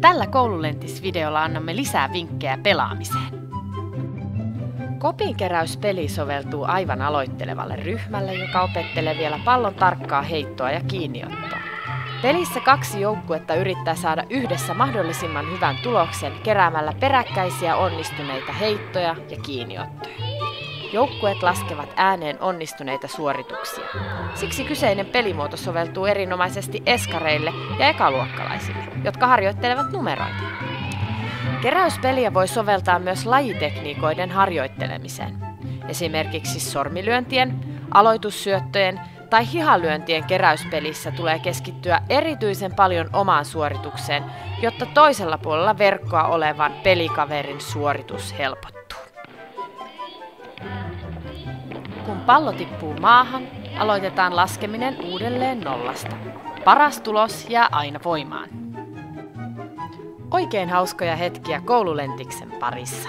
Tällä koululentis-videolla annamme lisää vinkkejä pelaamiseen. Kopinkeräyspeli soveltuu aivan aloittelevalle ryhmälle, joka opettelee vielä pallon tarkkaa heittoa ja kiinniottoa. Pelissä 2 joukkuetta yrittää saada yhdessä mahdollisimman hyvän tuloksen keräämällä peräkkäisiä onnistuneita heittoja ja kiinniottoja. Joukkueet laskevat ääneen onnistuneita suorituksia. Siksi kyseinen pelimuoto soveltuu erinomaisesti eskareille ja ekaluokkalaisille, jotka harjoittelevat numeroita. Keräyspeliä voi soveltaa myös lajitekniikoiden harjoittelemiseen. Esimerkiksi sormilyöntien, aloitussyöttöjen tai hihalyöntien keräyspelissä tulee keskittyä erityisen paljon omaan suoritukseen, jotta toisella puolella verkkoa olevan pelikaverin suoritus helpottuu. Kun pallo tippuu maahan, aloitetaan laskeminen uudelleen nollasta. Paras tulos jää aina voimaan. Oikein hauskoja hetkiä koululentiksen parissa.